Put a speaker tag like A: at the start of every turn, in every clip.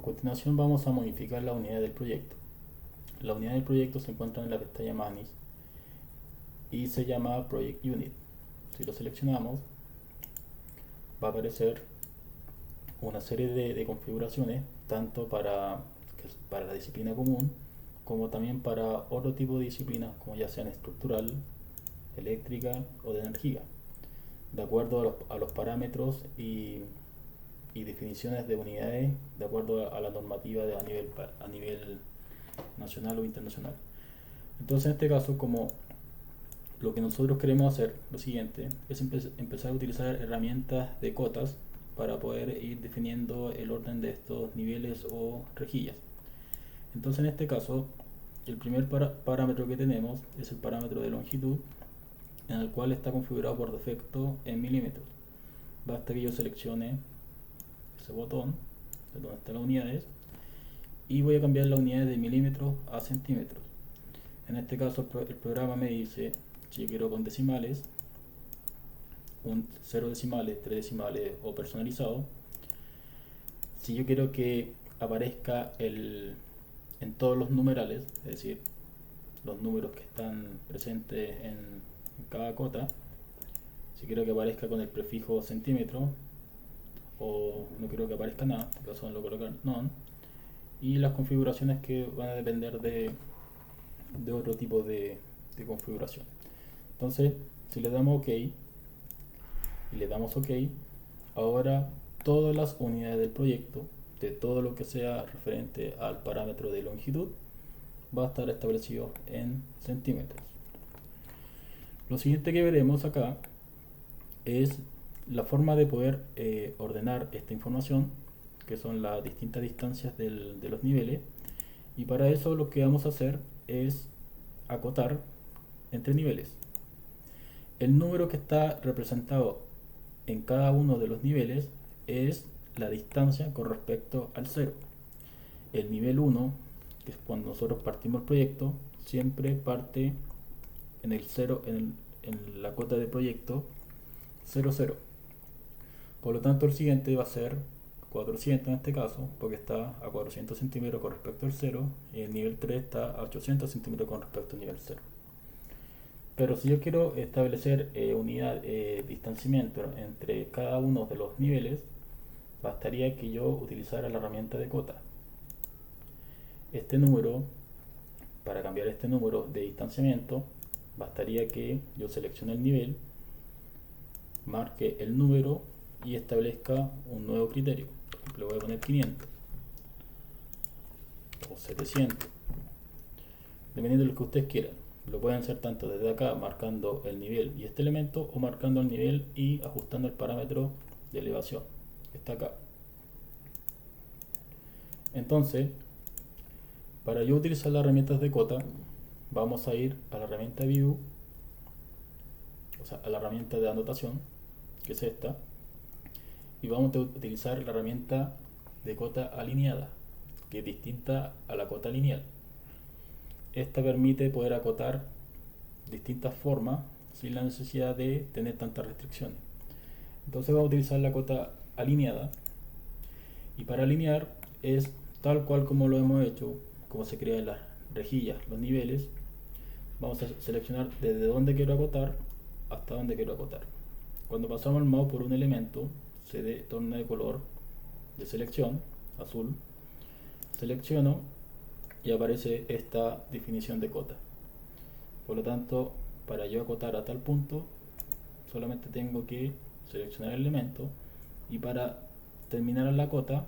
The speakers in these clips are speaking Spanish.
A: continuación vamos a modificar la unidad del proyecto. La unidad del proyecto se encuentra en la pestaña Manage y se llama Project Unit. Si lo seleccionamos, va a aparecer una serie de configuraciones, tanto para la disciplina común, como también para otro tipo de disciplinas, como ya sean estructural, eléctrica o de energía, de acuerdo a los parámetros y definiciones de unidades, de acuerdo a la normativa a nivel nacional o internacional. Entonces, en este caso, como lo que nosotros queremos hacer, lo siguiente, es empezar a utilizar herramientas de cotas para poder ir definiendo el orden de estos niveles o rejillas. Entonces, en este caso, el primer parámetro que tenemos es el parámetro de longitud, en el cual está configurado por defecto en milímetros. Basta que yo seleccione ese botón de donde están las unidades y voy a cambiar la unidad de milímetros a centímetros. En este caso el programa me dice si yo quiero con decimales, 0 decimales, 3 decimales o personalizado. Si yo quiero que aparezca en todos los numerales, es decir, los números que están presentes en cada cota, si quiero que aparezca con el prefijo centímetro o no quiero que aparezca nada, en este caso lo colocar none, y las configuraciones que van a depender de otro tipo de configuración. Entonces, si le damos OK y le damos OK, ahora todas las unidades del proyecto, de todo lo que sea referente al parámetro de longitud, va a estar establecido en centímetros. Lo siguiente que veremos acá es la forma de poder ordenar esta información, que son las distintas distancias de los niveles, y para eso lo que vamos a hacer es acotar entre niveles. El número que está representado en cada uno de los niveles es la distancia con respecto al 0. El nivel 1, que es cuando nosotros partimos el proyecto, siempre parte en el 0, en la cota de proyecto 0, 0. Por lo tanto, el siguiente va a ser 400 en este caso, porque está a 400 centímetros con respecto al 0, y el nivel 3 está a 800 centímetros con respecto al nivel 0. Pero si yo quiero establecer distanciamiento entre cada uno de los niveles, bastaría que yo utilizara la herramienta de cota. Este número, para cambiar este número de distanciamiento, bastaría que yo seleccione el nivel, marque el número y establezca un nuevo criterio. Por ejemplo, voy a poner 500 o 700, dependiendo de lo que ustedes quieran. Lo pueden hacer tanto desde acá, marcando el nivel y este elemento, o marcando el nivel y ajustando el parámetro de elevación que está acá. Entonces, para yo utilizar las herramientas de cota, vamos a ir a la herramienta View, o sea, a la herramienta de anotación, que es esta, y vamos a utilizar la herramienta de cota alineada, que es distinta a la cota lineal. Esta permite poder acotar distintas formas sin la necesidad de tener tantas restricciones. Entonces vamos a utilizar la cota alineada, y para alinear es tal cual como lo hemos hecho, como se crean las rejillas, los niveles. Vamos a seleccionar desde dónde quiero acotar hasta dónde quiero acotar. Cuando pasamos el mouse por un elemento, se torna de color de selección, azul. Selecciono y aparece esta definición de cota. Por lo tanto, para yo acotar a tal punto, solamente tengo que seleccionar el elemento, y para terminar la cota,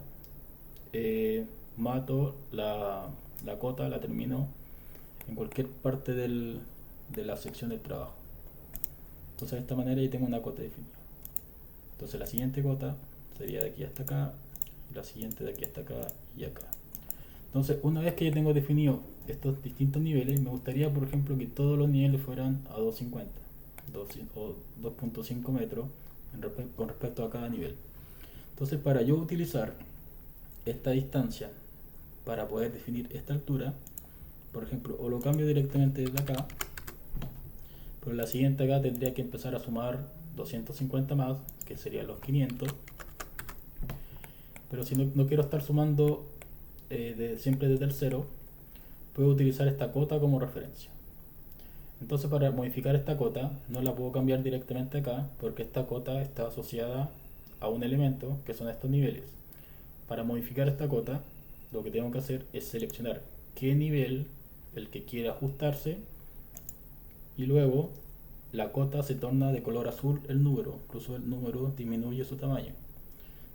A: mato la cota, la termino en cualquier parte de la sección del trabajo. Entonces, de esta manera ya tengo una cota definida. Entonces, la siguiente cota sería de aquí hasta acá, la siguiente de aquí hasta acá y acá. Entonces, una vez que ya tengo definido estos distintos niveles, me gustaría, por ejemplo, que todos los niveles fueran a 250 o 2.5 metros con respecto a cada nivel. Entonces, para yo utilizar esta distancia para poder definir esta altura, por ejemplo, o lo cambio directamente desde acá, pero la siguiente acá tendría que empezar a sumar 250 más, que serían los 500. Pero si no quiero estar sumando siempre desde el cero, puedo utilizar esta cota como referencia. Entonces, para modificar esta cota no la puedo cambiar directamente acá, porque esta cota está asociada a un elemento que son estos niveles. Para modificar esta cota, lo que tengo que hacer es seleccionar qué nivel el que quiere ajustarse, y luego la cota se torna de color azul el número, incluso el número disminuye su tamaño.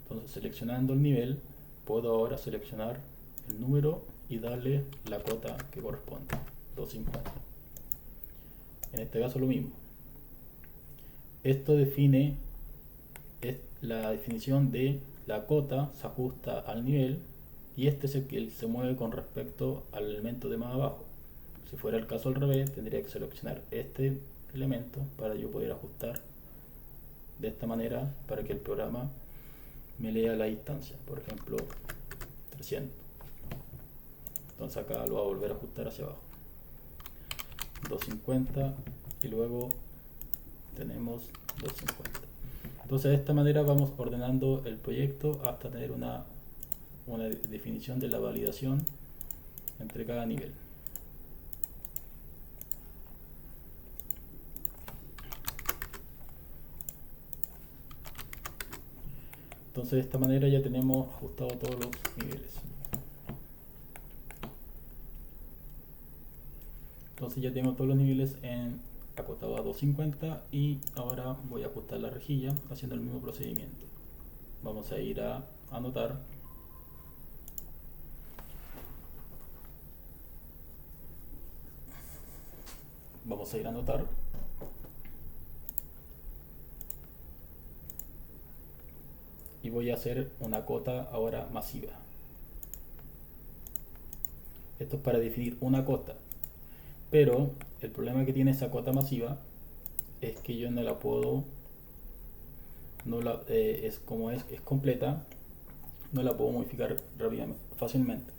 A: Entonces, seleccionando el nivel, puedo ahora seleccionar el número y darle la cota que corresponde, 250. En este caso lo mismo. Esto define, es la definición de la cota se ajusta al nivel, y este es el que se mueve con respecto al elemento de más abajo. Si fuera el caso al revés, tendría que seleccionar este elemento para yo poder ajustar de esta manera para que el programa me lea la distancia, por ejemplo 300. Entonces acá lo va a volver a ajustar hacia abajo, 250, y luego tenemos 250. Entonces de esta manera vamos ordenando el proyecto hasta tener una definición de la validación entre cada nivel. Entonces de esta manera ya tenemos ajustado todos los niveles. Entonces ya tengo todos los niveles acotado a 250, y ahora voy a ajustar la rejilla haciendo el mismo procedimiento. Vamos a ir a anotar. Vamos a ir a anotar. Y voy a hacer una cota ahora masiva. Esto es para definir una cota. Pero el problema que tiene esa cota masiva es que yo no la puedo, es como es completa, no la puedo modificar rápidamente, fácilmente.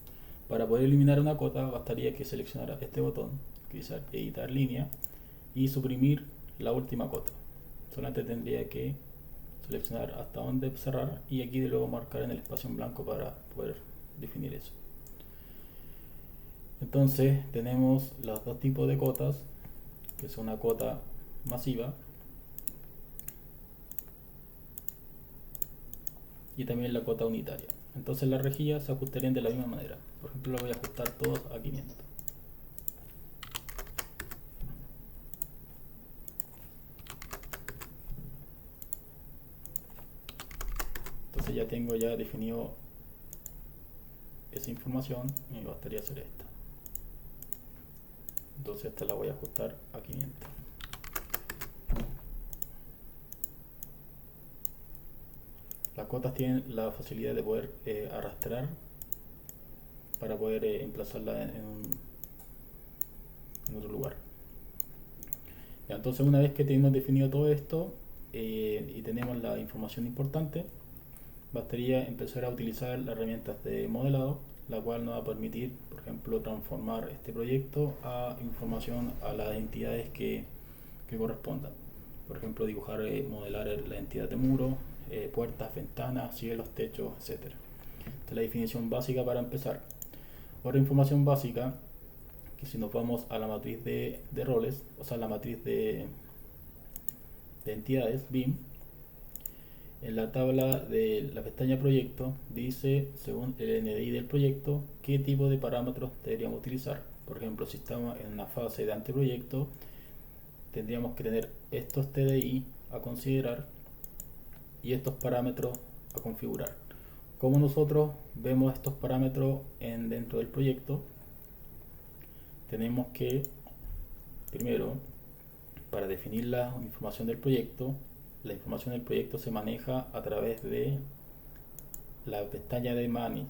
A: Para poder eliminar una cota bastaría que seleccionara este botón que dice editar línea y suprimir la última cota. Solamente tendría que seleccionar hasta dónde cerrar, y aquí de luego marcar en el espacio en blanco para poder definir eso. Entonces tenemos los dos tipos de cotas, que es una cota masiva y también la cota unitaria. Entonces las rejillas se ajustarían de la misma manera. Por ejemplo, lo voy a ajustar todos a 500. Entonces ya tengo definido esa información, y me bastaría hacer esta. Entonces esta la voy a ajustar a 500. Las cotas tienen la facilidad de poder arrastrar para poder emplazarla en otro lugar. Ya, entonces una vez que tenemos definido todo esto y tenemos la información importante, bastaría empezar a utilizar las herramientas de modelado, la cual nos va a permitir, por ejemplo, transformar este proyecto a información a las entidades que correspondan. Por ejemplo, dibujar, modelar la entidad de muro, puertas, ventanas, cielos, techos, etc. Esta es la definición básica para empezar. Otra información básica, que si nos vamos a la matriz de roles, o sea, la matriz de entidades, BIM, en la tabla de la pestaña proyecto dice, según el NDI del proyecto, qué tipo de parámetros deberíamos utilizar. Por ejemplo, si estamos en una fase de anteproyecto, tendríamos que tener estos TDI a considerar y estos parámetros a configurar. ¿Cómo nosotros vemos estos parámetros dentro del proyecto? Tenemos que, primero, para definir la información del proyecto, la información del proyecto se maneja a través de la pestaña de Manage.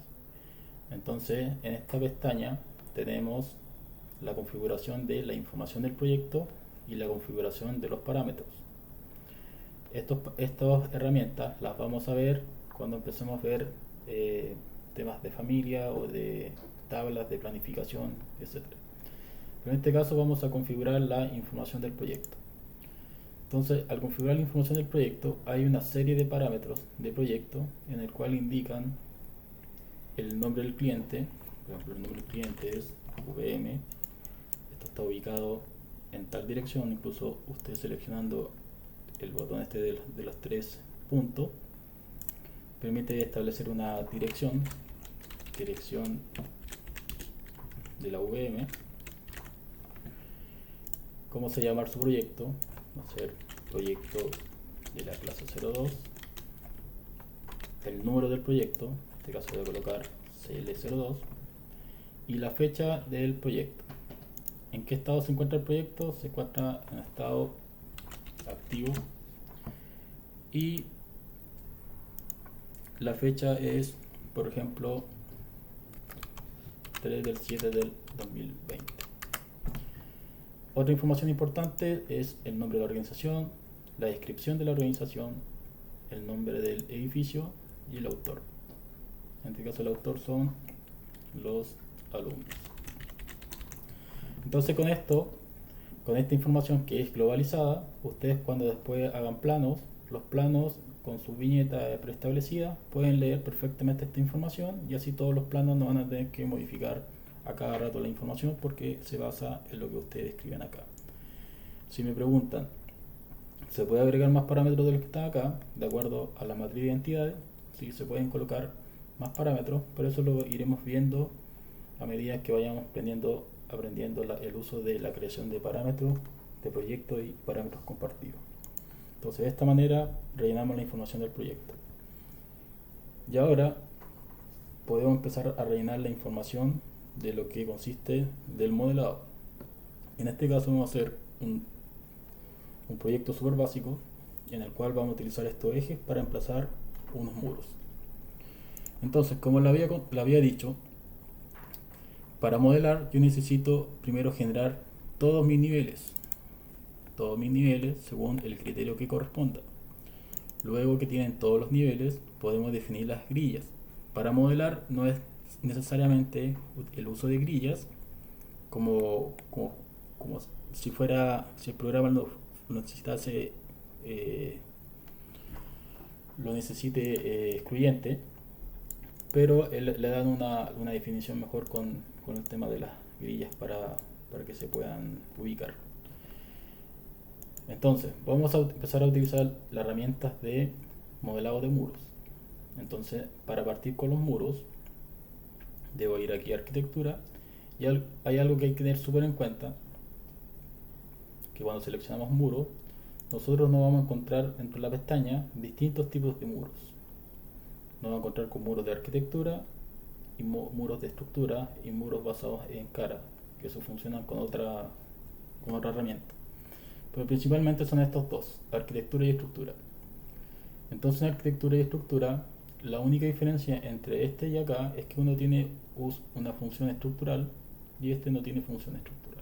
A: Entonces, en esta pestaña tenemos la configuración de la información del proyecto y la configuración de los parámetros. Estas herramientas las vamos a ver cuando empecemos a ver temas de familia o de tablas de planificación, etc. Pero en este caso vamos a configurar la información del proyecto. Entonces, al configurar la información del proyecto, hay una serie de parámetros de proyecto en el cual indican el nombre del cliente. Por ejemplo, el nombre del cliente es VM. Esto está ubicado en tal dirección. Incluso usted seleccionando el botón este de los tres puntos permite establecer una dirección de la VM. ¿Cómo se llama su proyecto? Va a ser proyecto de la clase 02. El número del proyecto, en este caso voy a colocar CL02, y la fecha del proyecto. ¿En qué estado se encuentra el proyecto? Se encuentra en estado activo, y la fecha es, por ejemplo, 3 del 7 del 2020. Otra información importante es el nombre de la organización, la descripción de la organización, el nombre del edificio y el autor. En este caso el autor son los alumnos. Entonces con esta información que es globalizada, ustedes cuando después hagan planos, los planos con su viñeta preestablecida pueden leer perfectamente esta información, y así todos los planos no van a tener que modificar a cada rato la información porque se basa en lo que ustedes escriben acá. Si me preguntan, ¿se puede agregar más parámetros de los que están acá? De acuerdo a la matriz de identidades, sí, se pueden colocar más parámetros, pero eso lo iremos viendo a medida que vayamos aprendiendo el uso de la creación de parámetros de proyectos y parámetros compartidos. Entonces de esta manera rellenamos la información del proyecto. Y ahora podemos empezar a rellenar la información de lo que consiste del modelado. En este caso vamos a hacer un proyecto súper básico en el cual vamos a utilizar estos ejes para emplazar unos muros. Entonces, como le había dicho, para modelar yo necesito primero generar todos mis niveles según el criterio que corresponda. Luego que tienen todos los niveles, podemos definir las grillas. Para modelar no es necesariamente el uso de grillas como si el programa lo necesite excluyente, pero le dan una definición mejor con el tema de las grillas para que se puedan ubicar. Entonces, vamos a empezar a utilizar las herramientas de modelado de muros. Entonces, para partir con los muros, debo ir aquí a arquitectura, y hay algo que hay que tener súper en cuenta, que cuando seleccionamos muros, nosotros nos vamos a encontrar dentro de la pestaña distintos tipos de muros. Nos vamos a encontrar con muros de arquitectura, y muros de estructura, y muros basados en cara, que eso funcionan con otra herramienta. Pero principalmente son estos dos, arquitectura y estructura. Entonces en arquitectura y estructura, la única diferencia entre este y acá es que uno tiene una función estructural y este no tiene función estructural.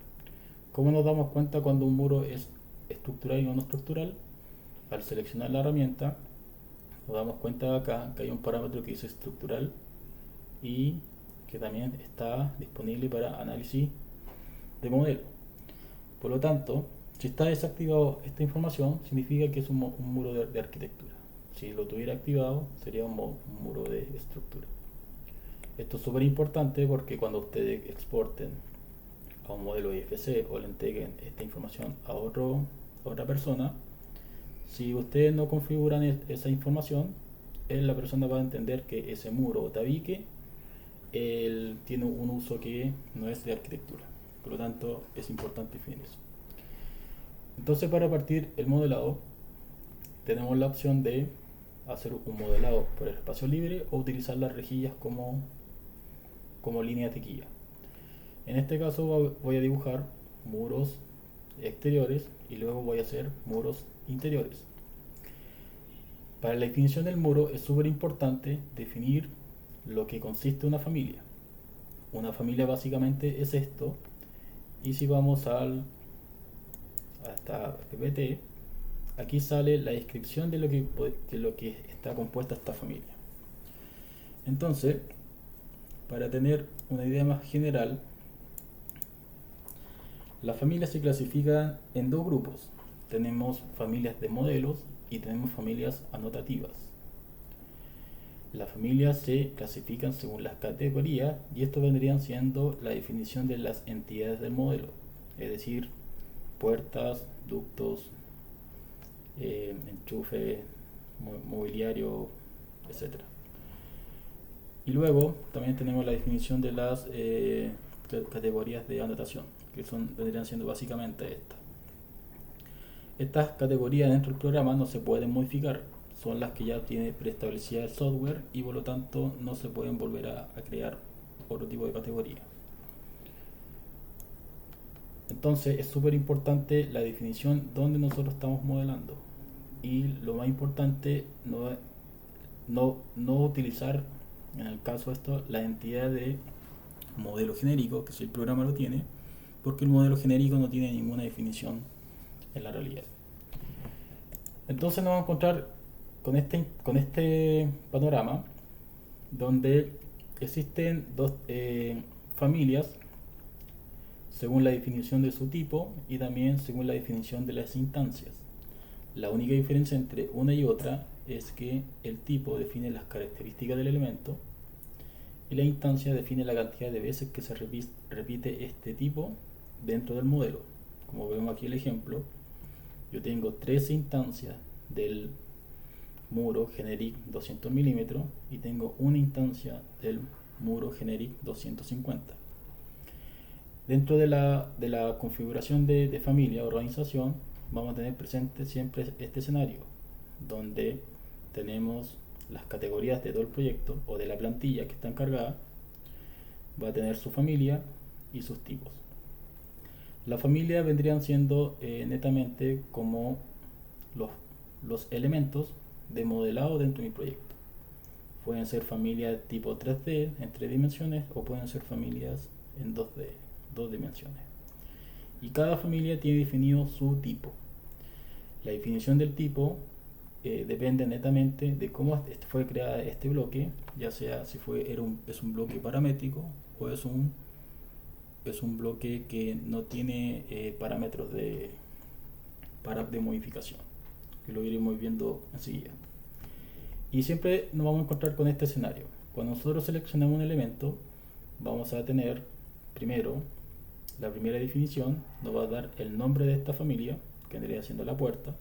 A: ¿Cómo nos damos cuenta cuando un muro es estructural y no estructural? Al seleccionar la herramienta, nos damos cuenta acá que hay un parámetro que dice estructural y que también está disponible para análisis de modelo. Por lo tanto, si está desactivado esta información, significa que es un muro de arquitectura. Si lo tuviera activado, sería un muro de estructura. Esto es súper importante porque cuando ustedes exporten a un modelo IFC o le entreguen esta información a otra persona, si ustedes no configuran esa información, la persona va a entender que ese muro o tabique tiene un uso que no es de arquitectura. Por lo tanto, es importante definir eso. Entonces, para partir el modelado, tenemos la opción de hacer un modelado por el espacio libre o utilizar las rejillas como líneas de guía. En este caso voy a dibujar muros exteriores y luego voy a hacer muros interiores. Para la definición del muro es súper importante definir lo que consiste una familia. Una familia básicamente es esto, y si vamos a esta ppt, aquí sale la descripción de lo que está compuesta esta familia. Entonces, para tener una idea más general, las familias se clasifican en dos grupos. Tenemos familias de modelos y tenemos familias anotativas. Las familias se clasifican según las categorías y esto vendrían siendo la definición de las entidades del modelo, es decir, puertas, ductos, enchufe, mobiliario, etcétera. Y luego también tenemos la definición de las categorías de anotación, que vendrían siendo básicamente estas. Estas categorías dentro del programa no se pueden modificar, son las que ya tiene preestablecida el software y por lo tanto no se pueden volver a crear otro tipo de categoría. Entonces es súper importante la definición donde nosotros estamos modelando y lo más importante no utilizar en el caso de esto la entidad de modelo genérico, que si el programa lo tiene, porque el modelo genérico no tiene ninguna definición en la realidad. Entonces nos vamos a encontrar con este panorama donde existen dos familias según la definición de su tipo y también según la definición de las instancias. La única diferencia entre una y otra es que el tipo define las características del elemento y la instancia define la cantidad de veces que se repite este tipo dentro del modelo. Como vemos aquí el ejemplo, yo tengo 13 instancias del muro generic 200 milímetros y tengo una instancia del muro generic 250. Dentro de la configuración de familia o organización vamos a tener presente siempre este escenario donde tenemos las categorías de todo el proyecto o de la plantilla que está encargada, va a tener su familia y sus tipos. La familia vendrían siendo netamente como los elementos de modelado dentro de mi proyecto. Pueden ser familias tipo 3D en 3 dimensiones o pueden ser familias en 2D, 2 dimensiones. Y cada familia tiene definido su tipo. La definición del tipo depende netamente de cómo fue creado este bloque, ya sea si es un bloque paramétrico o es un bloque que no tiene parámetros de modificación, que lo iremos viendo enseguida. Y siempre nos vamos a encontrar con este escenario. Cuando nosotros seleccionamos un elemento, vamos a tener primero la primera definición, nos va a dar el nombre de esta familia, que vendría siendo la puerta.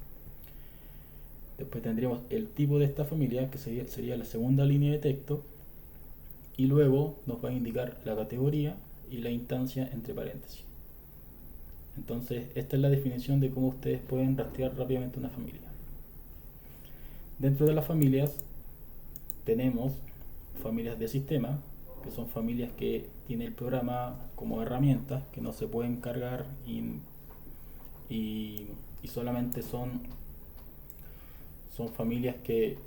A: Después tendríamos el tipo de esta familia, que sería la segunda línea de texto, y luego nos va a indicar la categoría y la instancia entre paréntesis. Entonces esta es la definición de cómo ustedes pueden rastrear rápidamente una familia. Dentro de las familias tenemos familias de sistema, que son familias que tiene el programa como herramientas que no se pueden cargar y solamente son familias que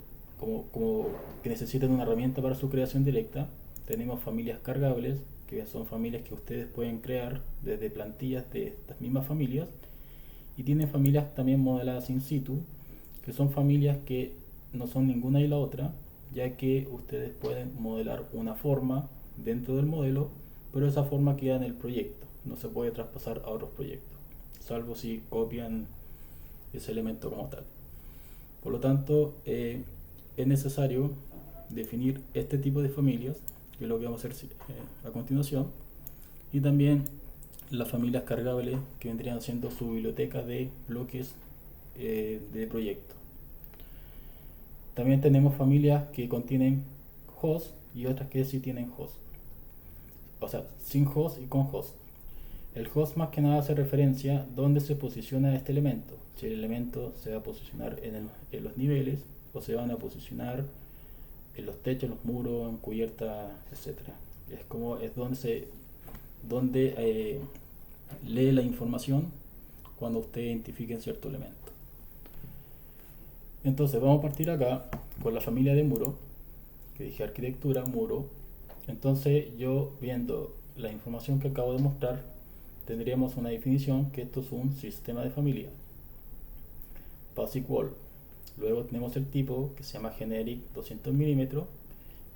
A: que necesitan una herramienta para su creación directa. Tenemos familias cargables, que son familias que ustedes pueden crear desde plantillas de estas mismas familias, y tienen familias también modeladas in situ, que son familias que no son ninguna y la otra, ya que ustedes pueden modelar una forma dentro del modelo, pero esa forma queda en el proyecto, no se puede traspasar a otros proyectos, salvo si copian ese elemento como tal. Por lo tanto, es necesario definir este tipo de familias, que es lo que vamos a hacer a continuación, y también las familias cargables, que vendrían siendo su biblioteca de bloques de proyecto. También tenemos familias que contienen host y otras que sí tienen host, o sea, sin host y con host. El host más que nada hace referencia a dónde se posiciona este elemento, si el elemento se va a posicionar en los niveles o se van a posicionar en los techos, los muros, en cubierta, etc. Es donde lee la información cuando usted identifique cierto elemento. Entonces vamos a partir acá con la familia de muro, que dije arquitectura, muro. Entonces yo, viendo la información que acabo de mostrar, tendríamos una definición que esto es un sistema de familia, basic wall. Luego tenemos el tipo, que se llama generic 200 milímetros,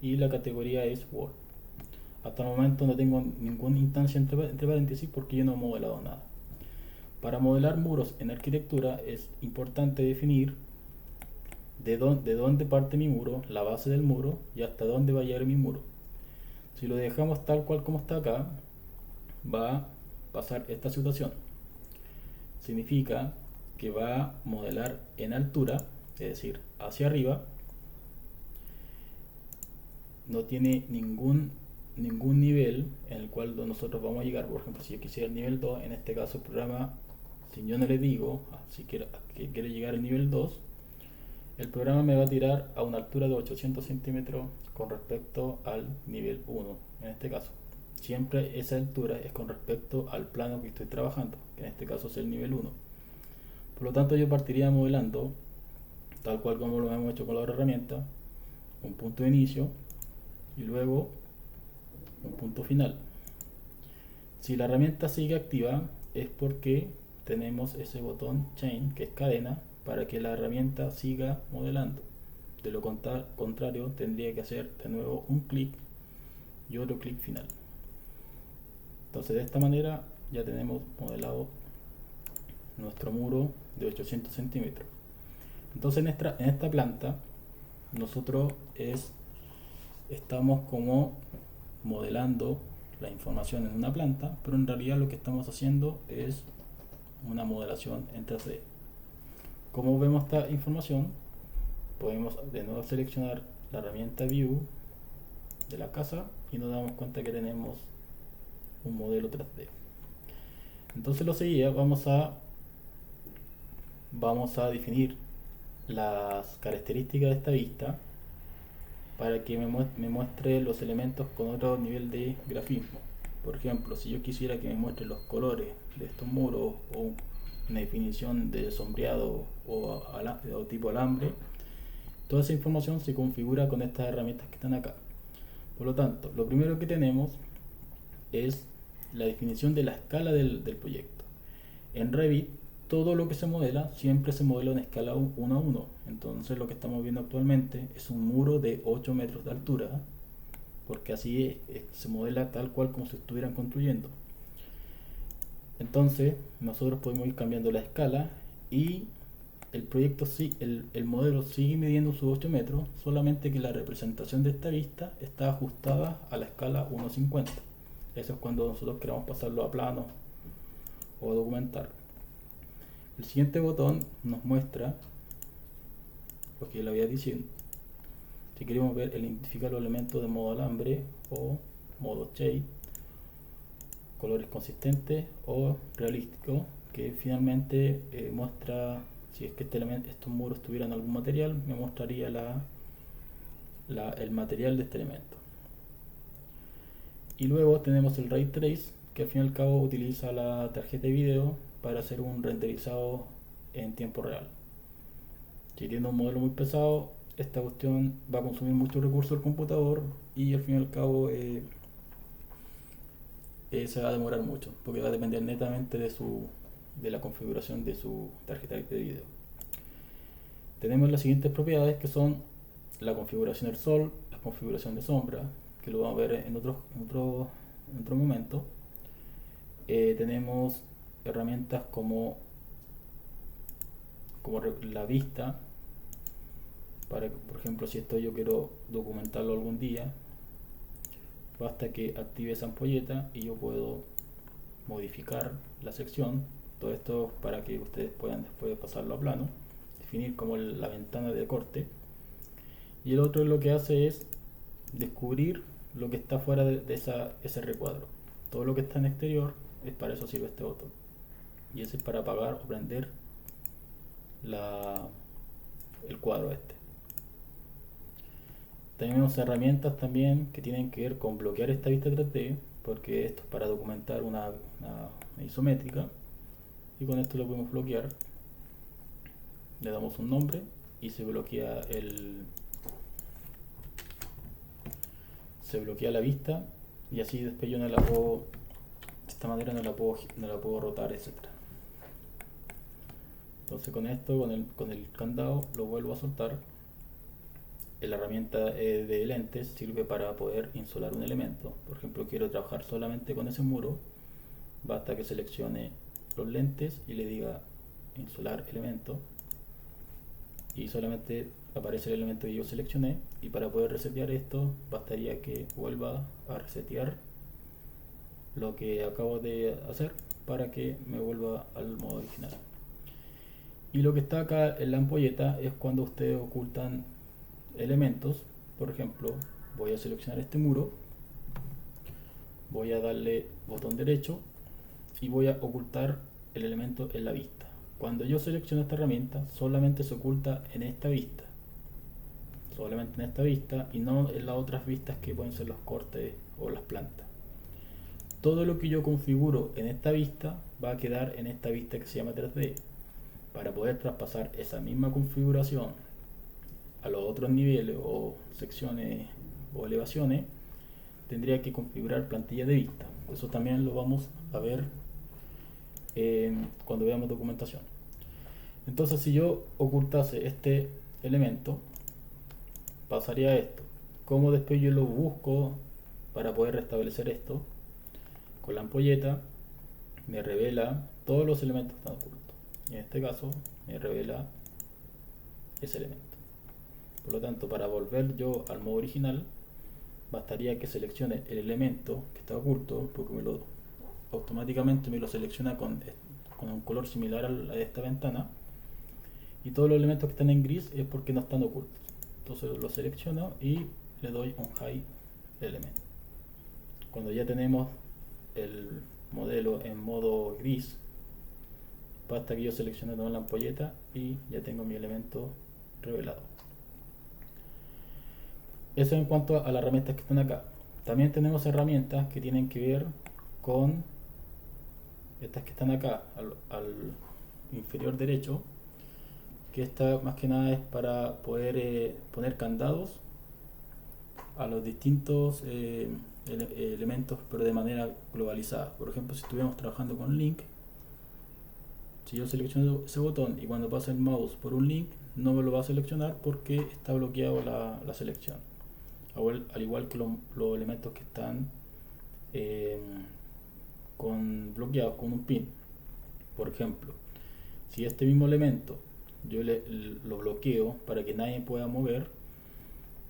A: y la categoría es wall. Hasta el momento no tengo ninguna instancia entre paréntesis porque yo no he modelado nada. Para modelar muros en arquitectura es importante definir de dónde parte mi muro, la base del muro y hasta dónde va a llegar mi muro. Si lo dejamos tal cual como está acá, va a pasar esta situación. Significa que va a modelar en altura, es decir, hacia arriba. No tiene ningún nivel en el cual nosotros vamos a llegar. Por ejemplo, si yo quisiera el nivel 2, en este caso el programa, si yo no le digo si que quiere llegar al nivel 2, el programa me va a tirar a una altura de 800 centímetros con respecto al nivel 1. En este caso, siempre esa altura es con respecto al plano que estoy trabajando, que en este caso es el nivel 1. Por lo tanto, yo partiría modelando, tal cual como lo hemos hecho con la otra herramienta, un punto de inicio y luego un punto final. Si la herramienta sigue activa es porque tenemos ese botón Chain, que es cadena, para que la herramienta siga modelando. De lo contrario, tendría que hacer de nuevo un clic y otro clic final. Entonces, de esta manera ya tenemos modelado nuestro muro de 800 centímetros. Entonces, en esta planta, nosotros estamos como modelando la información en una planta, pero en realidad lo que estamos haciendo es una modelación en 3D. Como vemos esta información, podemos de nuevo seleccionar la herramienta View de la casa y nos damos cuenta que tenemos un modelo 3D. Entonces lo seguía, vamos a definir las características de esta vista para que me muestre los elementos con otro nivel de grafismo. Por ejemplo, si yo quisiera que me muestre los colores de estos muros o una definición de sombreado o tipo alambre, toda esa información se configura con estas herramientas que están acá. Por lo tanto, lo primero que tenemos es la definición de la escala del proyecto. En Revit, todo lo que se modela siempre se modela en escala 1 a 1. Entonces lo que estamos viendo actualmente es un muro de 8 metros de altura, porque así se modela tal cual como si estuvieran construyendo. Entonces nosotros podemos ir cambiando la escala y el proyecto, el modelo sigue midiendo sus 8 metros, solamente que la representación de esta vista está ajustada a la escala 1:50. Eso es cuando nosotros queramos pasarlo a plano o documentar. El siguiente botón nos muestra lo que le había diciendo. Si queremos ver, identificar los elementos de modo alambre o modo shade, colores consistentes o realísticos, que finalmente muestra si es que estos muros tuvieran algún material, me mostraría el material de este elemento. Y luego tenemos el Ray Trace, que al fin y al cabo utiliza la tarjeta de video para hacer un renderizado en tiempo real. Si tiene un modelo muy pesado, esta cuestión va a consumir mucho recurso del computador y al fin y al cabo se va a demorar mucho, porque va a depender netamente de la configuración de su tarjeta de video. Tenemos las siguientes propiedades, que son la configuración del sol, la configuración de sombra, que lo vamos a ver en otro momento. Tenemos herramientas como la vista, para que, por ejemplo, si esto yo quiero documentarlo algún día, basta que active esa ampolleta y yo puedo modificar la sección. Todo esto para que ustedes puedan después pasarlo a plano, definir como la ventana de corte. Y el otro lo que hace es descubrir lo que está fuera de ese recuadro. Todo lo que está en exterior, para eso sirve este botón. Y ese es para apagar o prender el cuadro este. Tenemos herramientas también que tienen que ver con bloquear esta vista 3D, porque esto es para documentar una isométrica, y con esto lo podemos bloquear. Le damos un nombre y se bloquea la vista, y así después yo no la puedo, de esta manera no la puedo rotar, etcétera. Entonces con esto, con el candado, lo vuelvo a soltar. La herramienta de lentes sirve para poder insolar un elemento. Por ejemplo, quiero trabajar solamente con ese muro, basta que seleccione los lentes y le diga insolar elemento, y solamente aparece el elemento que yo seleccioné, y para poder resetear esto bastaría que vuelva a resetear lo que acabo de hacer para que me vuelva al modo original. Y lo que está acá en la ampolleta es cuando ustedes ocultan elementos. Por ejemplo, voy a seleccionar este muro, voy a darle botón derecho y voy a ocultar el elemento en la vista. Cuando yo selecciono esta herramienta, solamente se oculta en esta vista, solamente en esta vista, y no en las otras vistas que pueden ser los cortes o las plantas. Todo lo que yo configuro en esta vista va a quedar en esta vista que se llama 3D. Para poder traspasar esa misma configuración a los otros niveles o secciones o elevaciones, tendría que configurar plantilla de vista. Eso también lo vamos a ver cuando veamos documentación. Entonces, si yo ocultase este elemento, pasaría esto. Como después yo lo busco para poder restablecer esto, con la ampolleta me revela todos los elementos que están ocultos. Y en este caso me revela ese elemento. Por lo tanto, para volver yo al modo original, bastaría que seleccione el elemento que está oculto, porque automáticamente me lo selecciona con un color similar a esta ventana, y todos los elementos que están en gris es porque no están ocultos. Entonces lo selecciono y le doy un hide element. Cuando ya tenemos el modelo en modo gris, basta que yo seleccione toda la ampolleta y ya tengo mi elemento revelado. Eso en cuanto a las herramientas que están acá. También tenemos herramientas que tienen que ver con estas que están acá al inferior derecho, que esta más que nada es para poder poner candados a los distintos elementos, pero de manera globalizada. Por ejemplo, si estuviéramos trabajando con link, si yo selecciono ese botón y cuando pase el mouse por un link, no me lo va a seleccionar porque está bloqueado la selección. Al igual que los elementos que están bloqueados con un pin. Por ejemplo, si este mismo elemento yo lo bloqueo para que nadie pueda mover,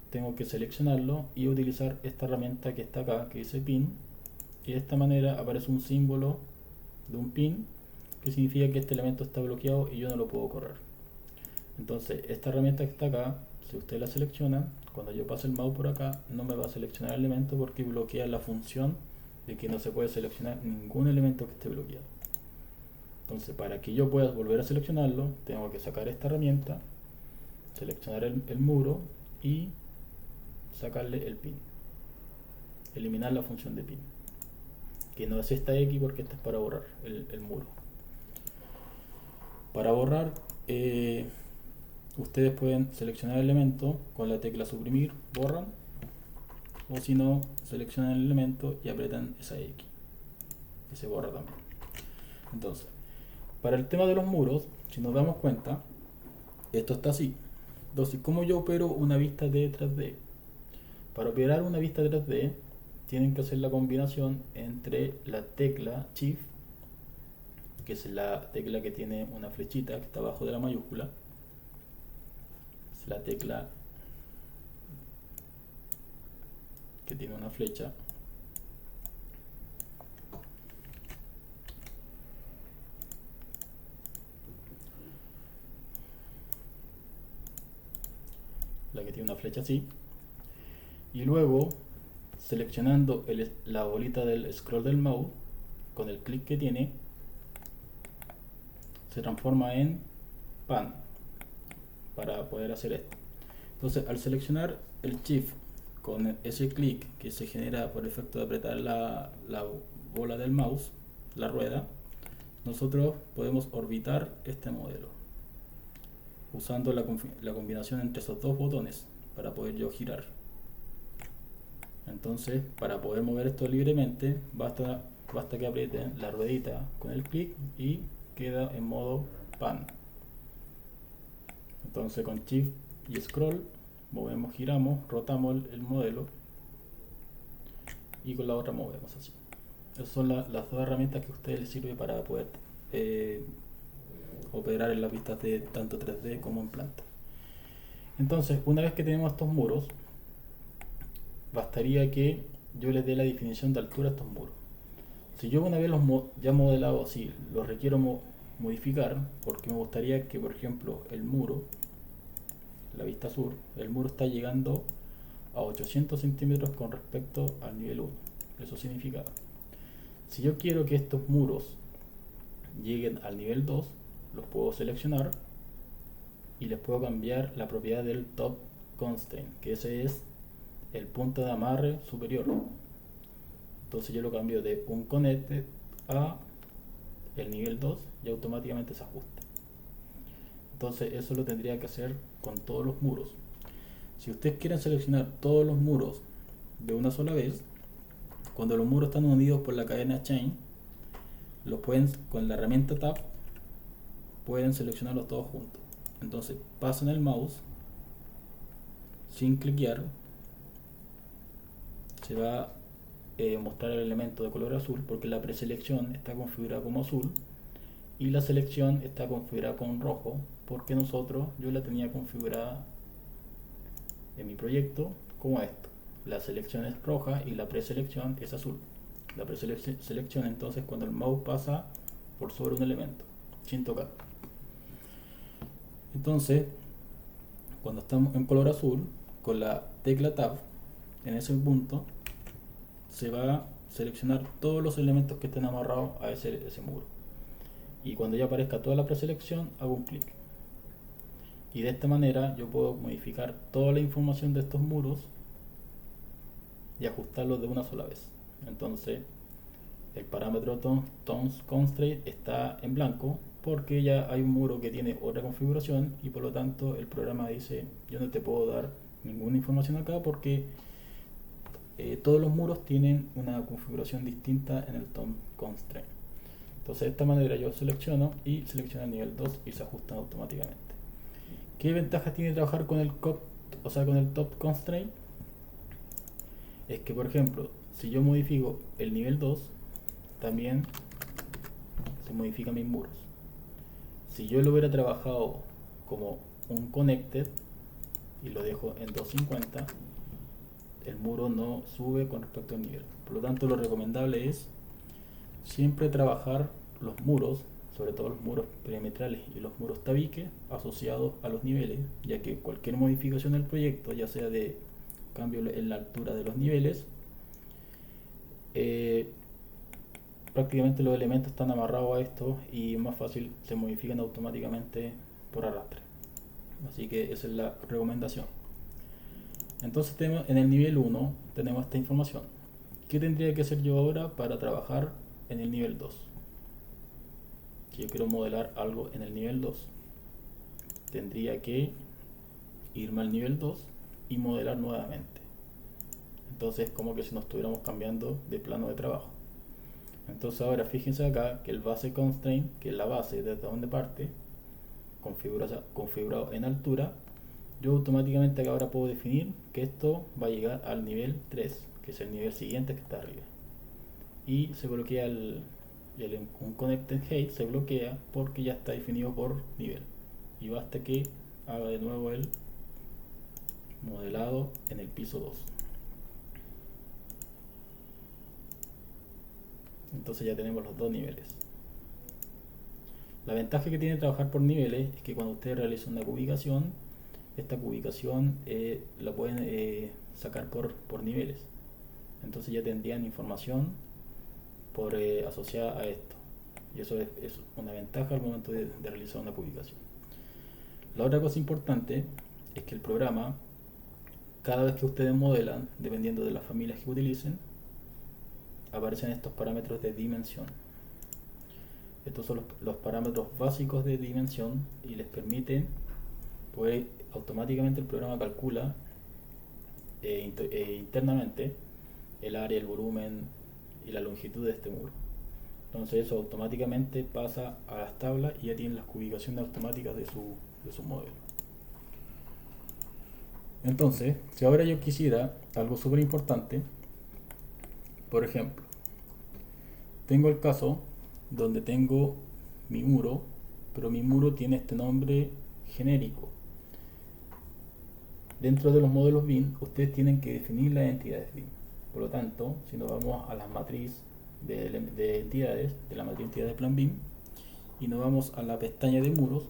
A: tengo que seleccionarlo y utilizar esta herramienta que está acá, que dice pin, y de esta manera aparece un símbolo de un pin que significa que este elemento está bloqueado y yo no lo puedo correr. Entonces esta herramienta que está acá, si usted la selecciona, cuando yo pase el mouse por acá no me va a seleccionar el elemento porque bloquea la función de que no se puede seleccionar ningún elemento que esté bloqueado. Entonces, para que yo pueda volver a seleccionarlo, tengo que sacar esta herramienta, seleccionar el muro y sacarle el pin, eliminar la función de pin, que no es esta X porque esta es para borrar el muro. Para borrar, ustedes pueden seleccionar el elemento con la tecla suprimir, borran, o si no, seleccionan el elemento y apretan esa X y se borra también. Entonces, para el tema de los muros, si nos damos cuenta, esto está así. Entonces, ¿cómo yo opero una vista de 3D? Para operar una vista de 3D, tienen que hacer la combinación entre la tecla Shift, que es la tecla que tiene una flechita que está abajo de la mayúscula, es la tecla que tiene una flecha, la que tiene una flecha así, y luego seleccionando la bolita del scroll del mouse con el clic que tiene, se transforma en pan para poder hacer esto. Entonces, al seleccionar el shift con ese clic que se genera por efecto de apretar la bola del mouse, la rueda, nosotros podemos orbitar este modelo usando la combinación entre esos dos botones para poder yo girar. Entonces, para poder mover esto libremente, basta que aprieten la ruedita con el clic y queda en modo pan. Entonces, con shift y scroll movemos, giramos, rotamos el modelo y con la otra movemos así. Esas son las dos herramientas que a ustedes les sirve para poder operar en las vistas de tanto 3D como en planta. Entonces, una vez que tenemos estos muros, bastaría que yo les dé la definición de altura a estos muros. Si yo una vez los ya modelado así, los requiero modificar, porque me gustaría que, por ejemplo, el muro, la vista sur, el muro está llegando a 800 centímetros con respecto al nivel 1. Eso significa, si yo quiero que estos muros lleguen al nivel 2, los puedo seleccionar y les puedo cambiar la propiedad del top constraint, que ese es el punto de amarre superior. Entonces yo lo cambio de un connected a el nivel 2 y automáticamente se ajusta. Entonces eso lo tendría que hacer con todos los muros. Si ustedes quieren seleccionar todos los muros de una sola vez, cuando los muros están unidos por la cadena chain, los pueden, con la herramienta tab, pueden seleccionarlos todos juntos. Entonces pasan el mouse sin cliquear, se va a mostrar el elemento de color azul porque la preselección está configurada como azul y la selección está configurada con rojo porque yo la tenía configurada en mi proyecto como esto. La selección es roja y la preselección es azul. La preselección entonces cuando el mouse pasa por sobre un elemento sin tocar. Entonces cuando estamos en color azul, con la tecla tab en ese punto se va a seleccionar todos los elementos que estén amarrados a ese muro, y cuando ya aparezca toda la preselección hago un clic, y de esta manera yo puedo modificar toda la información de estos muros y ajustarlos de una sola vez. Entonces el parámetro Tones Constraint está en blanco porque ya hay un muro que tiene otra configuración y por lo tanto el programa dice yo no te puedo dar ninguna información acá porque todos los muros tienen una configuración distinta en el Tone Constraint. Entonces de esta manera yo selecciono y selecciono el nivel 2 y se ajustan automáticamente. ¿Qué ventajas tiene trabajar con el Top Constraint? Es que por ejemplo, si yo modifico el nivel 2, también se modifican mis muros. Si yo lo hubiera trabajado como un connected y lo dejo en 250, el muro no sube con respecto al nivel. Por lo tanto, lo recomendable es siempre trabajar los muros, sobre todo los muros perimetrales y los muros tabique, asociados a los niveles, ya que cualquier modificación del proyecto, ya sea de cambio en la altura de los niveles, prácticamente los elementos están amarrados a esto y es más fácil, se modifican automáticamente por arrastre. Así que esa es la recomendación. Entonces en el nivel 1 tenemos esta información. ¿Qué tendría que hacer yo ahora para trabajar en el nivel 2? Si yo quiero modelar algo en el nivel 2, tendría que irme al nivel 2 y modelar nuevamente. Entonces es como que si nos estuviéramos cambiando de plano de trabajo. Entonces ahora fíjense acá que el base constraint, que es la base desde donde parte, configurado en altura, yo automáticamente acá ahora puedo definir que esto va a llegar al nivel 3, que es el nivel siguiente que está arriba. Y se bloquea un connected height, se bloquea porque ya está definido por nivel. Y basta que haga de nuevo el modelado en el piso 2. Entonces ya tenemos los dos niveles. La ventaja que tiene trabajar por niveles es que cuando ustedes realizan una cubicación, esta cubicación la pueden sacar por niveles. Entonces ya tendrían información asociada a esto. Y eso es una ventaja al momento de realizar una cubicación. La otra cosa importante es que el programa, cada vez que ustedes modelan, dependiendo de las familias que utilicen, aparecen estos parámetros de dimensión. Estos son los parámetros básicos de dimensión y les permiten poder automáticamente el programa calcula internamente el área, el volumen y la longitud de este muro. Entonces eso automáticamente pasa a las tablas y ya tienen las ubicaciones automáticas de su modelo. Entonces, si ahora yo quisiera algo súper importante, por ejemplo, tengo el caso donde tengo mi muro, pero mi muro tiene este nombre genérico. Dentro de los modelos BIM, ustedes tienen que definir las entidades BIM. Por lo tanto, si nos vamos a la matriz de entidades, de la matriz de entidades de plan BIM, y nos vamos a la pestaña de muros,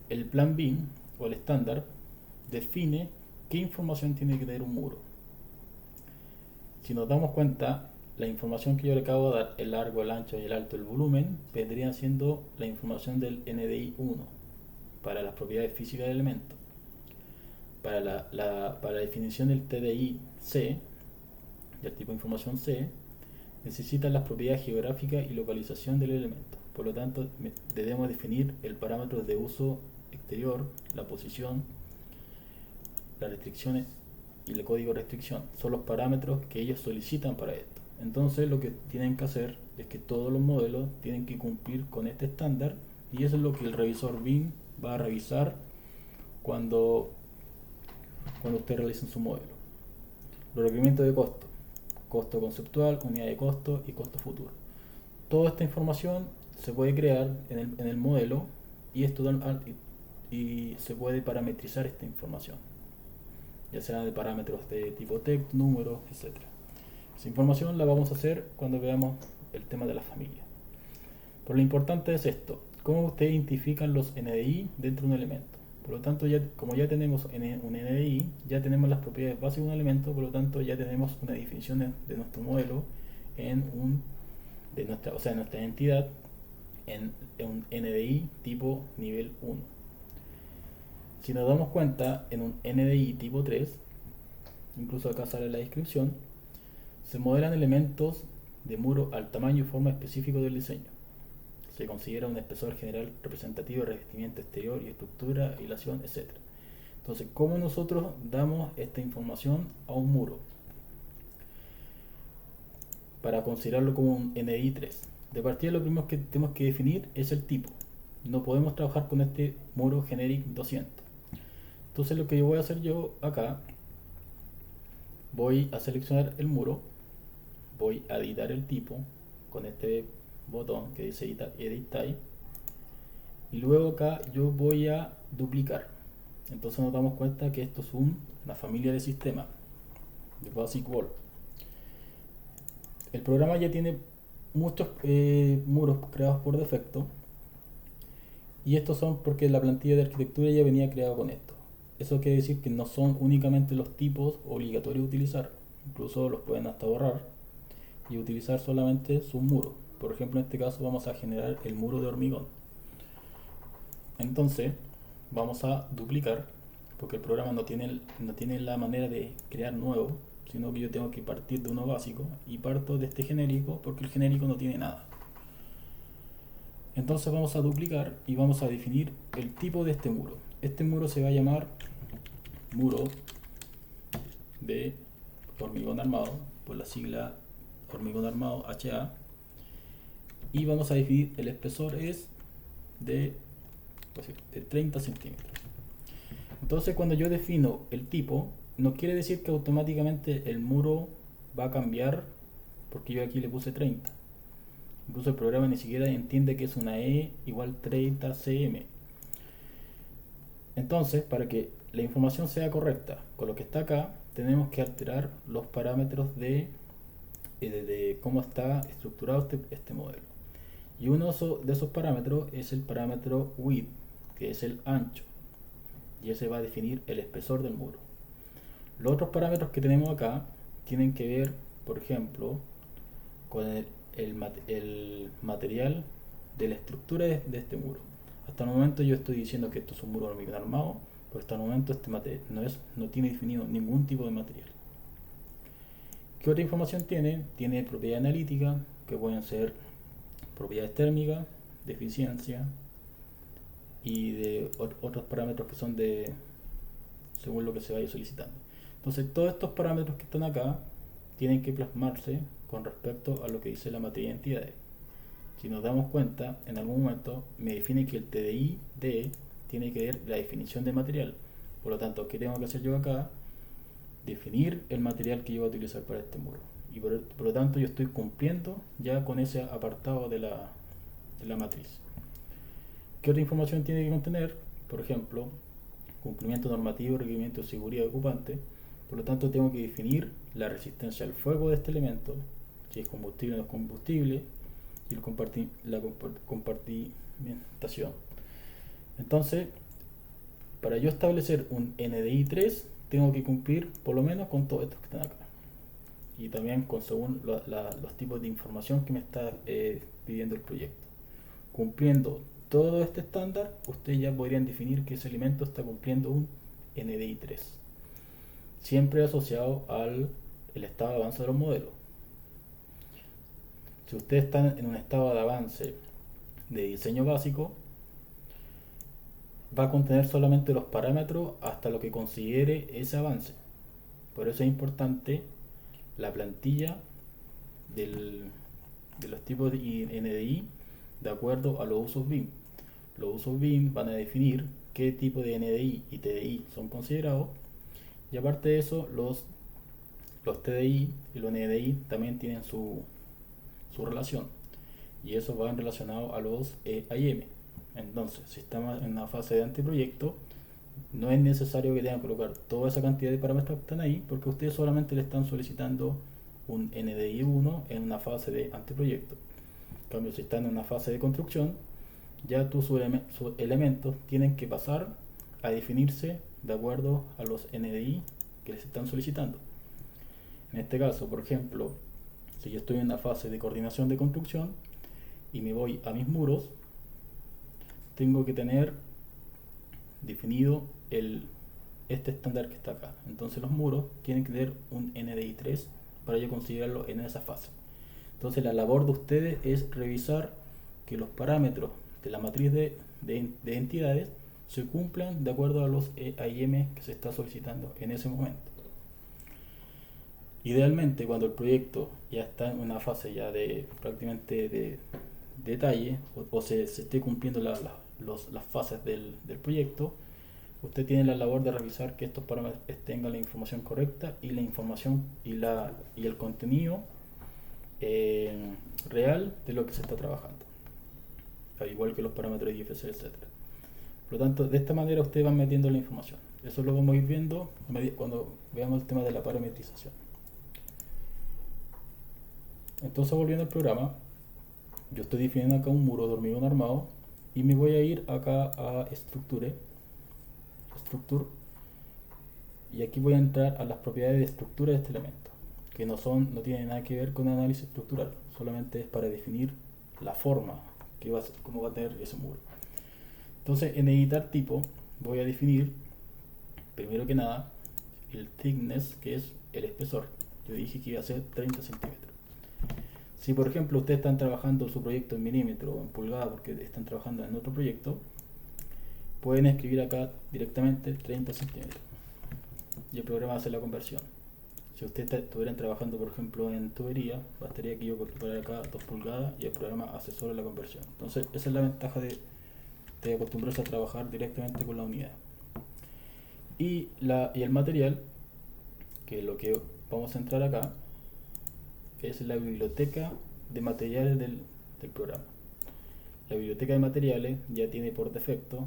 A: el plan BIM o el estándar define qué información tiene que tener un muro. Si nos damos cuenta, la información que yo le acabo de dar, el largo, el ancho, el alto, el volumen, vendrían siendo la información del NDI 1 para las propiedades físicas del elemento. Para la definición del TDI C, del tipo de información C, necesitan las propiedades geográficas y localización del elemento. Por lo tanto, debemos definir el parámetro de uso exterior, la posición, las restricciones y el código de restricción. Son los parámetros que ellos solicitan para esto. Entonces, lo que tienen que hacer es que todos los modelos tienen que cumplir con este estándar, y eso es lo que el revisor BIM va a revisar cuando ustedes realicen su modelo. Los requerimientos de costo: costo conceptual, unidad de costo y costo futuro. Toda esta información se puede crear en el modelo, y se puede parametrizar esta información, ya sea de parámetros de tipo text, números, etc. Esa información la vamos a hacer cuando veamos el tema de la familia. Pero lo importante es esto: cómo ustedes identifican los NDI dentro de un elemento. Por lo tanto, como ya tenemos un NDI, ya tenemos las propiedades básicas de un elemento. Por lo tanto, ya tenemos una definición de nuestro modelo nuestra entidad en un NDI tipo nivel 1. Si nos damos cuenta, en un NDI tipo 3, incluso acá sale la descripción, se modelan elementos de muro al tamaño y forma específico del diseño. Se considera un espesor general representativo de revestimiento exterior y estructura, hilación, etc. Entonces, ¿cómo nosotros damos esta información a un muro para considerarlo como un NDI 3? De partida, lo primero que tenemos que definir es el tipo. No podemos trabajar con este muro generic 200. Entonces, lo que yo voy a hacer yo acá, voy a seleccionar el muro, voy a editar el tipo con este botón que dice Edit Type, y luego acá yo voy a duplicar. Entonces nos damos cuenta que esto es una familia de sistemas de Basic Wall. El programa ya tiene muchos muros creados por defecto, y estos son porque la plantilla de arquitectura ya venía creada con esto. Eso quiere decir que no son únicamente los tipos obligatorios de utilizar, incluso los pueden hasta borrar y utilizar solamente sus muros. Por ejemplo, en este caso vamos a generar el muro de hormigón. Entonces vamos a duplicar, porque el programa no tiene la manera de crear nuevo, sino que yo tengo que partir de uno básico, y parto de este genérico porque el genérico no tiene nada. Entonces vamos a duplicar y vamos a definir el tipo de este muro. Este muro se va a llamar muro de hormigón armado, por la sigla hormigón armado HA, y vamos a definir el espesor es de 30 centímetros. Entonces, cuando yo defino el tipo, no quiere decir que automáticamente el muro va a cambiar porque yo aquí le puse 30. Incluso el programa ni siquiera entiende que es una E igual 30 cm. Entonces, para que la información sea correcta con lo que está acá, tenemos que alterar los parámetros de cómo está estructurado este modelo. Y uno de esos parámetros es el parámetro width, que es el ancho, y ese va a definir el espesor del muro. Los otros parámetros que tenemos acá tienen que ver, por ejemplo, con el material de la estructura de este muro. Hasta el momento yo estoy diciendo que esto es un muro de hormigón armado, pero hasta el momento este no tiene definido ningún tipo de material. ¿Qué otra información tiene? Tiene propiedades analíticas, que pueden ser propiedades térmicas, de eficiencia y de otros parámetros que son según lo que se vaya solicitando. Entonces, todos estos parámetros que están acá tienen que plasmarse con respecto a lo que dice la materia de entidades. Si nos damos cuenta, en algún momento me define que el TDI D tiene que ver la definición de material. Por lo tanto, ¿qué tengo que hacer yo acá? Definir el material que yo voy a utilizar para este muro. Y por lo tanto, yo estoy cumpliendo ya con ese apartado de la matriz. ¿Qué otra información tiene que contener? Por ejemplo, cumplimiento normativo, requerimiento de seguridad de ocupante. Por lo tanto, tengo que definir la resistencia al fuego de este elemento, si es combustible o no es combustible, y la compartimentación. Entonces, para yo establecer un NDI 3, tengo que cumplir por lo menos con todos estos que están acá. Y también con según los tipos de información que me está pidiendo el proyecto. Cumpliendo todo este estándar, ustedes ya podrían definir que ese elemento está cumpliendo un NDI 3. Siempre asociado al el estado de avance de los modelos. Si ustedes están en un estado de avance de diseño básico, va a contener solamente los parámetros hasta lo que considere ese avance. Por eso es importante la plantilla de los tipos de NDI de acuerdo a los usos BIM. Los usos BIM van a definir qué tipo de NDI y TDI son considerados, y aparte de eso los TDI y los NDI también tienen su relación, y eso va relacionado a los AIM. Entonces, si estamos en una fase de anteproyecto, no es necesario que tengan que colocar toda esa cantidad de parámetros que están ahí, porque ustedes solamente le están solicitando un NDI 1 en una fase de anteproyecto. En cambio, si están en una fase de construcción, ya sus elementos tienen que pasar a definirse de acuerdo a los NDI que les están solicitando. En este caso, por ejemplo, si yo estoy en una fase de coordinación de construcción y me voy a mis muros, tengo que tener definido este estándar que está acá. Entonces los muros tienen que tener un NDI 3 para yo considerarlo en esa fase. Entonces la labor de ustedes es revisar que los parámetros de la matriz de entidades se cumplan de acuerdo a los AIM que se está solicitando en ese momento. Idealmente, cuando el proyecto ya está en una fase ya de prácticamente de detalle, o se esté cumpliendo las fases del proyecto, usted tiene la labor de revisar que estos parámetros tengan la información correcta y la información y el contenido real de lo que se está trabajando, al igual que los parámetros de IFC, etc. Por lo tanto, de esta manera ustedes van metiendo la información. Eso lo vamos a ir viendo cuando veamos el tema de la parametrización. Entonces, volviendo al programa, yo estoy definiendo acá un muro de hormigón armado y me voy a ir acá a Structure, y aquí voy a entrar a las propiedades de estructura de este elemento, que no tienen nada que ver con análisis estructural, solamente es para definir la forma cómo va a tener ese muro. Entonces, en editar tipo voy a definir primero que nada el thickness, que es el espesor. Yo dije que iba a ser 30 centímetros. Si por ejemplo ustedes están trabajando su proyecto en milímetro o en pulgada porque están trabajando en otro proyecto, pueden escribir acá directamente 30 centímetros y el programa hace la conversión. Si ustedes estuvieran trabajando por ejemplo en tubería, bastaría que yo colocara acá 2 pulgadas y el programa hace solo la conversión. Entonces esa es la ventaja de acostumbrarse a trabajar directamente con la unidad. Y el material, que es lo que vamos a entrar acá, es la biblioteca de materiales del programa. La biblioteca de materiales ya tiene por defecto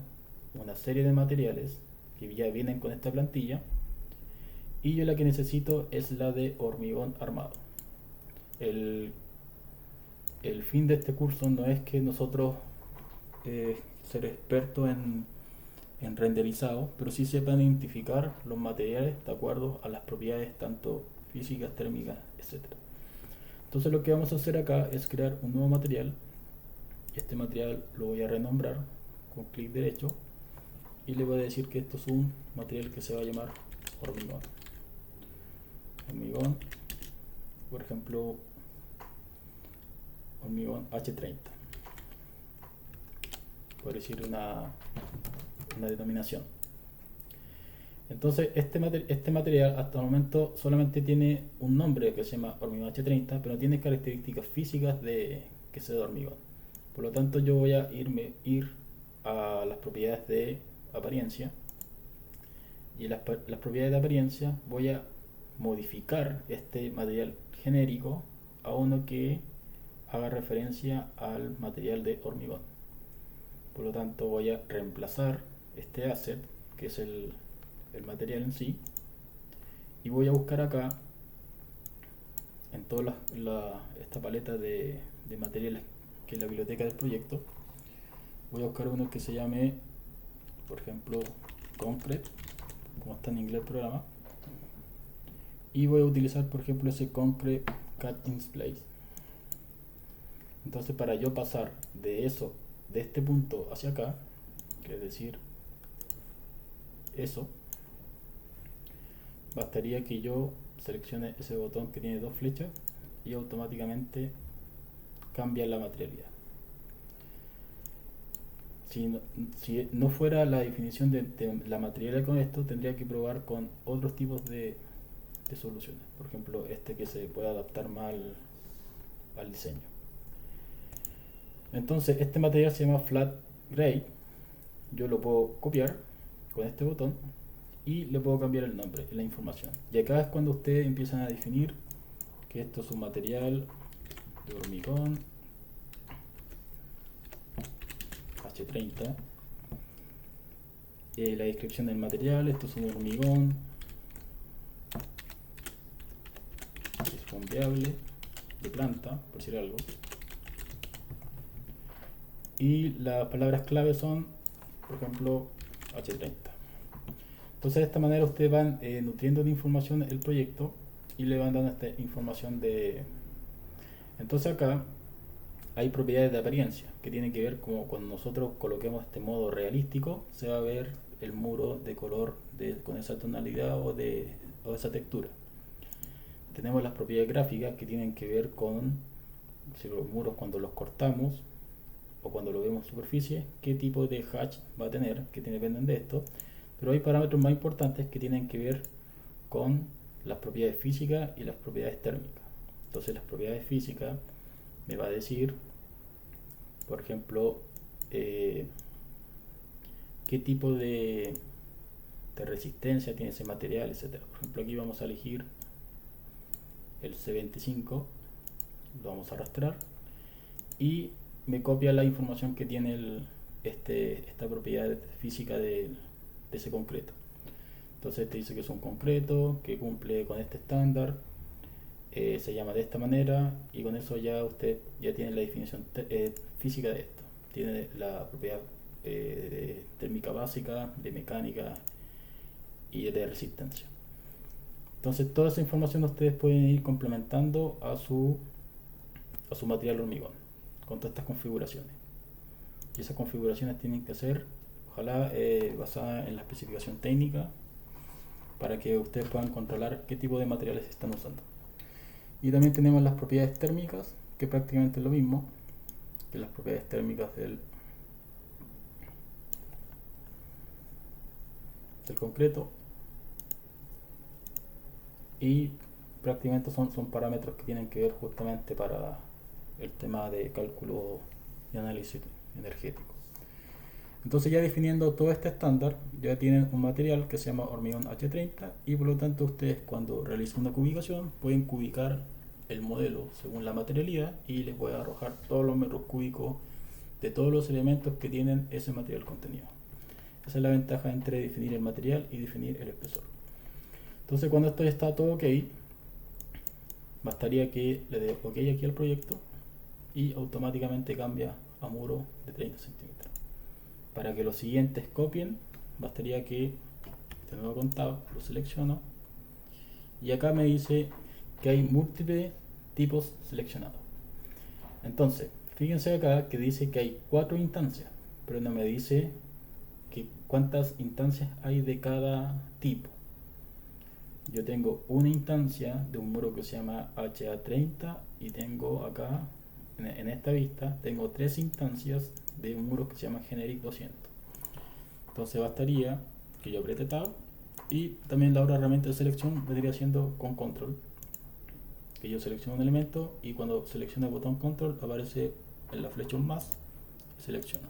A: una serie de materiales que ya vienen con esta plantilla, y yo la que necesito es la de hormigón armado. El fin de este curso no es que nosotros ser expertos en renderizado, pero sí sepan identificar los materiales de acuerdo a las propiedades tanto físicas, térmicas, etc. Entonces lo que vamos a hacer acá es crear un nuevo material. Este material lo voy a renombrar con clic derecho y le voy a decir que esto es un material que se va a llamar hormigón. Hormigón, por ejemplo, hormigón H30. Por decir una denominación. Entonces este material hasta el momento solamente tiene un nombre que se llama hormigón H30, pero no tiene características físicas que sea de hormigón. Por lo tanto yo voy a ir a las propiedades de apariencia, y en las propiedades de apariencia voy a modificar este material genérico a uno que haga referencia al material de hormigón. Por lo tanto voy a reemplazar este asset que es el material en sí, y voy a buscar acá en toda esta paleta de materiales que es la biblioteca del proyecto. Voy a buscar uno que se llame, por ejemplo, Concrete, como está en inglés el programa, y voy a utilizar, por ejemplo, ese Concrete Cuttings Place. Entonces, para yo pasar de este punto hacia acá, que es decir, eso, bastaría que yo seleccione ese botón que tiene dos flechas y automáticamente cambia la materialidad. Si no fuera la definición de la materialidad con esto, tendría que probar con otros tipos de soluciones. Por ejemplo, este que se puede adaptar más al diseño. Entonces, este material se llama Flat Gray. Yo lo puedo copiar con este botón y le puedo cambiar el nombre y la información. Y acá es cuando ustedes empiezan a definir que esto es un material de hormigón H30. La descripción del material, esto es un hormigón, es bombeable de planta, por decir algo. Y las palabras clave son, por ejemplo, H30. Entonces de esta manera ustedes van nutriendo de información el proyecto y le van dando esta información de... Entonces acá hay propiedades de apariencia que tienen que ver como cuando nosotros coloquemos este modo realístico, se va a ver el muro de color con esa tonalidad o esa textura. Tenemos las propiedades gráficas que tienen que ver con si los muros cuando los cortamos o cuando lo vemos en superficie, qué tipo de hatch va a tener, que dependen de esto. Pero hay parámetros más importantes que tienen que ver con las propiedades físicas y las propiedades térmicas. Entonces las propiedades físicas me va a decir, por ejemplo, qué tipo de resistencia tiene ese material, etc. Por ejemplo, aquí vamos a elegir el C25, lo vamos a arrastrar y me copia la información que tiene esta propiedad física de ese concreto. Entonces te dice que es un concreto que cumple con este estándar, se llama de esta manera, y con eso ya usted ya tiene la definición física de esto. Tiene la propiedad térmica básica, de mecánica y de resistencia. Entonces toda esa información ustedes pueden ir complementando a su material hormigón con todas estas configuraciones. Y esas configuraciones tienen que ser, ojalá, basadas en la especificación técnica para que ustedes puedan controlar qué tipo de materiales están usando. Y también tenemos las propiedades térmicas, que prácticamente es lo mismo que las propiedades térmicas del concreto. Y prácticamente son parámetros que tienen que ver justamente para el tema de cálculo y análisis energético. Entonces ya definiendo todo este estándar, ya tienen un material que se llama hormigón H30 y por lo tanto ustedes cuando realicen una cubicación pueden cubicar el modelo según la materialidad y les puede arrojar todos los metros cúbicos de todos los elementos que tienen ese material contenido. Esa es la ventaja entre definir el material y definir el espesor. Entonces cuando esto ya está todo ok, bastaría que le dé ok aquí al proyecto y automáticamente cambia a muro de 30 centímetros. Para que los siguientes copien, bastaría que, de nuevo con Tab, lo selecciono y acá me dice que hay múltiples tipos seleccionados. Entonces, fíjense acá que dice que hay 4 instancias, pero no me dice cuántas instancias hay de cada tipo. Yo tengo una instancia de un muro que se llama HA30 y tengo acá, en esta vista, tengo 3 instancias de un muro que se llama Generic 200. Entonces bastaría que yo apriete Tab y también la otra herramienta de selección vendría siendo con Control, que yo selecciono un elemento y cuando selecciono el botón Control aparece en la flecha un más y selecciono.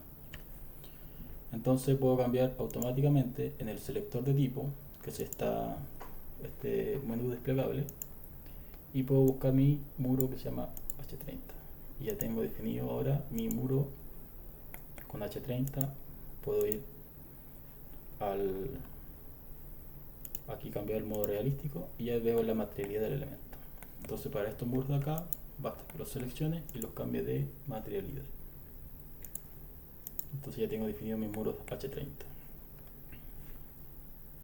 A: Entonces puedo cambiar automáticamente en el selector de tipo, que es este menú desplegable, y puedo buscar mi muro que se llama H30 y ya tengo definido ahora mi muro con H30. Puedo ir al aquí cambiar el modo realístico y ya veo la materialidad del elemento. Entonces para estos muros de acá basta que los seleccione y los cambie de materialidad. Entonces ya tengo definido mis muros H30.